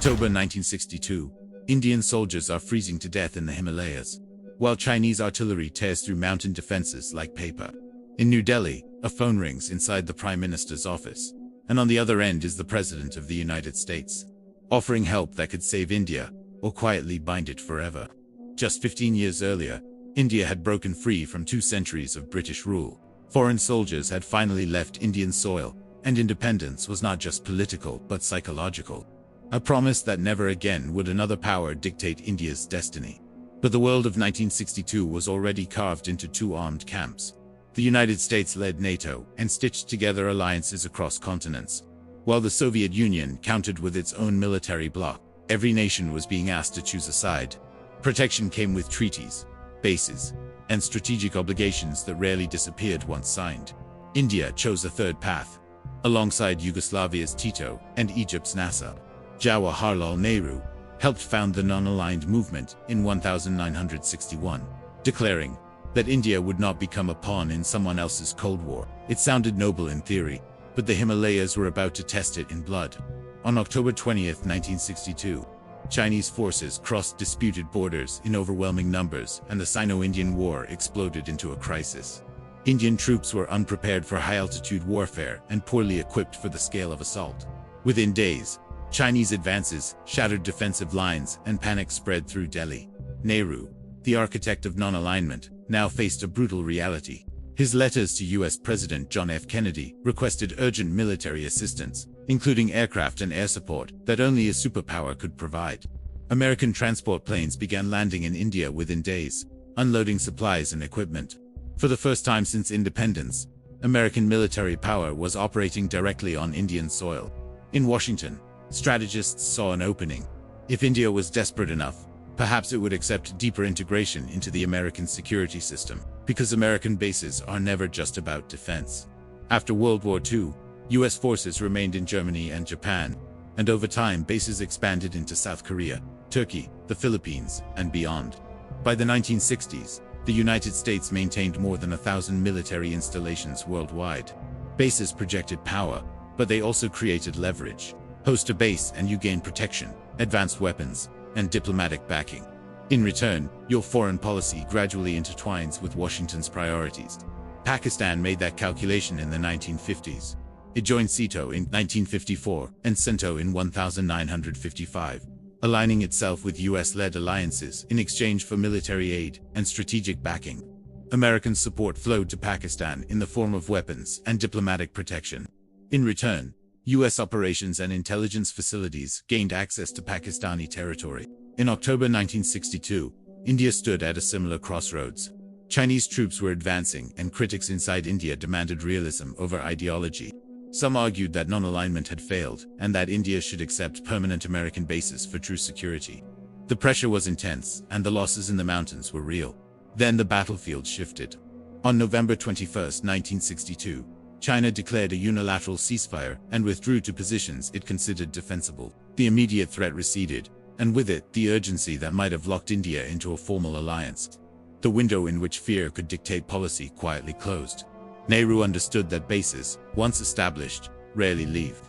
October 1962. Indian soldiers are freezing to death in the Himalayas, while Chinese artillery tears through mountain defenses like paper. In New Delhi, a phone rings inside the Prime Minister's office, and on the other end is the President of the United States, offering help that could save India, or quietly bind it forever. Just 15 years earlier, India had broken free from 2 centuries of British rule. Foreign soldiers had finally left Indian soil, and independence was not just political but psychological. A promise that never again would another power dictate India's destiny. But the world of 1962 was already carved into 2 armed camps. The United States led NATO and stitched together alliances across continents, while the Soviet Union countered with its own military bloc. Every nation was being asked to choose a side. Protection came with treaties, bases, and strategic obligations that rarely disappeared once signed. India chose a third path. Alongside Yugoslavia's Tito and Egypt's Nasser, Jawaharlal Nehru helped found the non-aligned movement in 1961, declaring that India would not become a pawn in someone else's Cold War. It sounded noble in theory, but the Himalayas were about to test it in blood. On October 20, 1962, Chinese forces crossed disputed borders in overwhelming numbers, and the Sino-Indian War exploded into a crisis. Indian troops were unprepared for high-altitude warfare and poorly equipped for the scale of assault. Within days, Chinese advances shattered defensive lines and panic spread through Delhi. Nehru, the architect of non-alignment, now faced a brutal reality. His letters to U.S. President John F. Kennedy requested urgent military assistance, including aircraft and air support that only a superpower could provide. American transport planes began landing in India within days, unloading supplies and equipment. For the first time since independence, American military power was operating directly on Indian soil. In Washington, strategists saw an opening. If India was desperate enough, perhaps it would accept deeper integration into the American security system, because American bases are never just about defense. After World War II, U.S. forces remained in Germany and Japan, and over time bases expanded into South Korea, Turkey, the Philippines, and beyond. By the 1960s, the United States maintained more than 1,000 military installations worldwide. Bases projected power, but they also created leverage. Host a base and you gain protection, advanced weapons, and diplomatic backing. In return, your foreign policy gradually intertwines with Washington's priorities. Pakistan made that calculation in the 1950s. It joined SEATO in 1954 and CENTO in 1955, aligning itself with US-led alliances in exchange for military aid and strategic backing. American support flowed to Pakistan in the form of weapons and diplomatic protection. In return, U.S. operations and intelligence facilities gained access to Pakistani territory. In October 1962, India stood at a similar crossroads. Chinese troops were advancing, and critics inside India demanded realism over ideology. Some argued that non-alignment had failed, and that India should accept permanent American bases for true security. The pressure was intense, and the losses in the mountains were real. Then the battlefield shifted. On November 21, 1962, China declared a unilateral ceasefire and withdrew to positions it considered defensible. The immediate threat receded, and with it, the urgency that might have locked India into a formal alliance. The window in which fear could dictate policy quietly closed. Nehru understood that bases, once established, rarely leave.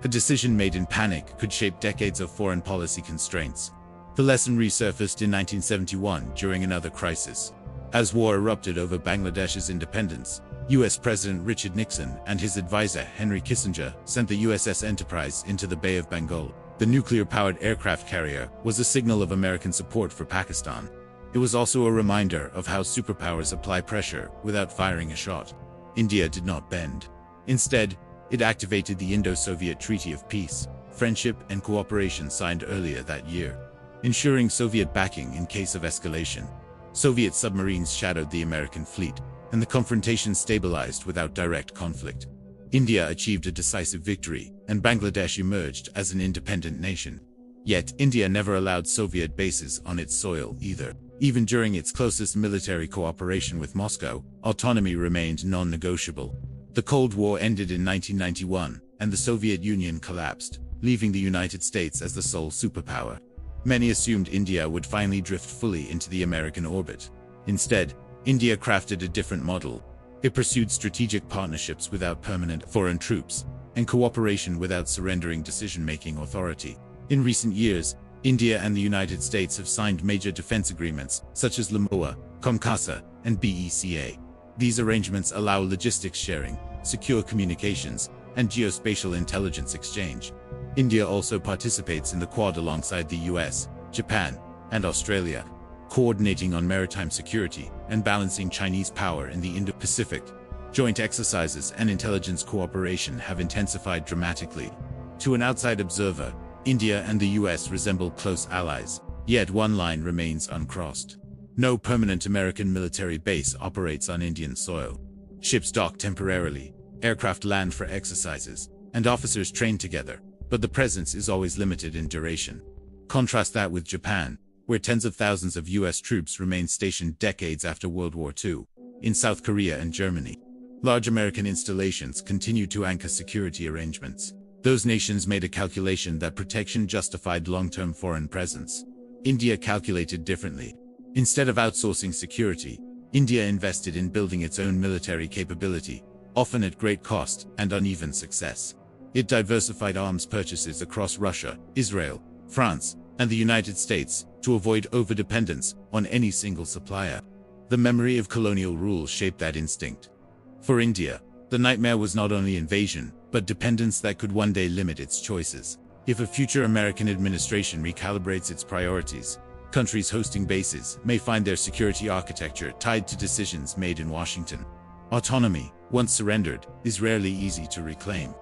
A decision made in panic could shape decades of foreign policy constraints. The lesson resurfaced in 1971 during another crisis. As war erupted over Bangladesh's independence, U.S. President Richard Nixon and his advisor Henry Kissinger sent the USS Enterprise into the Bay of Bengal. The nuclear-powered aircraft carrier was a signal of American support for Pakistan. It was also a reminder of how superpowers apply pressure without firing a shot. India did not bend. Instead, it activated the Indo-Soviet Treaty of Peace, Friendship and Cooperation signed earlier that year, ensuring Soviet backing in case of escalation. Soviet submarines shadowed the American fleet, and the confrontation stabilized without direct conflict. India achieved a decisive victory, and Bangladesh emerged as an independent nation. Yet, India never allowed Soviet bases on its soil either. Even during its closest military cooperation with Moscow, autonomy remained non-negotiable. The Cold War ended in 1991, and the Soviet Union collapsed, leaving the United States as the sole superpower. Many assumed India would finally drift fully into the American orbit. Instead, India crafted a different model. It pursued strategic partnerships without permanent foreign troops, and cooperation without surrendering decision-making authority. In recent years, India and the United States have signed major defense agreements, such as LEMOA, COMCASA, and BECA. These arrangements allow logistics sharing, secure communications, and geospatial intelligence exchange. India also participates in the Quad alongside the US, Japan, and Australia, coordinating on maritime security and balancing Chinese power in the Indo-Pacific. Joint exercises and intelligence cooperation have intensified dramatically. To an outside observer, India and the US resemble close allies, yet one line remains uncrossed. No permanent American military base operates on Indian soil. Ships dock temporarily, aircraft land for exercises, and officers train together, but the presence is always limited in duration. Contrast that with Japan, where tens of thousands of US troops remain stationed decades after World War II, in South Korea and Germany. Large American installations continue to anchor security arrangements. Those nations made a calculation that protection justified long-term foreign presence. India calculated differently. Instead of outsourcing security, India invested in building its own military capability, often at great cost and uneven success. It diversified arms purchases across Russia, Israel, France, and the United States to avoid overdependence on any single supplier. The memory of colonial rule shaped that instinct. For India, the nightmare was not only invasion, but dependence that could one day limit its choices. If a future American administration recalibrates its priorities, countries hosting bases may find their security architecture tied to decisions made in Washington. Autonomy, once surrendered, is rarely easy to reclaim.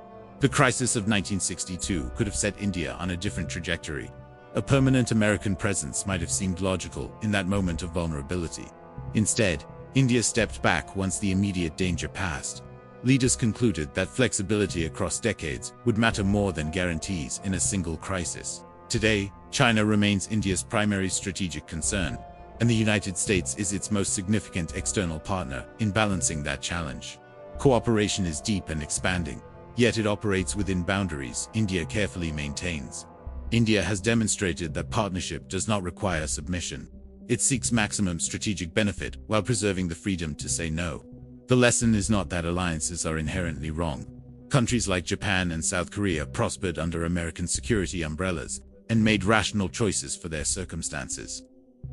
The crisis of 1962 could have set India on a different trajectory. A permanent American presence might have seemed logical in that moment of vulnerability. Instead, India stepped back once the immediate danger passed. Leaders concluded that flexibility across decades would matter more than guarantees in a single crisis. Today, China remains India's primary strategic concern, and the United States is its most significant external partner in balancing that challenge. Cooperation is deep and expanding, yet it operates within boundaries India carefully maintains. India has demonstrated that partnership does not require submission. It seeks maximum strategic benefit while preserving the freedom to say no. The lesson is not that alliances are inherently wrong. Countries like Japan and South Korea prospered under American security umbrellas and made rational choices for their circumstances.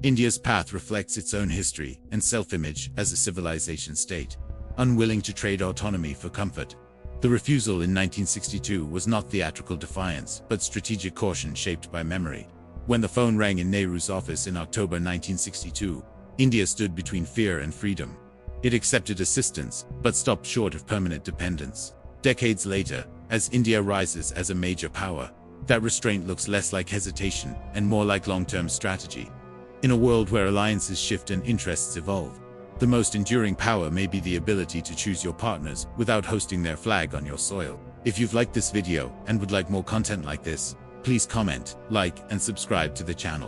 India's path reflects its own history and self-image as a civilization state, unwilling to trade autonomy for comfort. The refusal in 1962 was not theatrical defiance, but strategic caution shaped by memory. When the phone rang in Nehru's office in October 1962, India stood between fear and freedom. It accepted assistance, but stopped short of permanent dependence. Decades later, as India rises as a major power, that restraint looks less like hesitation and more like long-term strategy. In a world where alliances shift and interests evolve, the most enduring power may be the ability to choose your partners without hosting their flag on your soil. If you've liked this video and would like more content like this, please comment, like, and subscribe to the channel.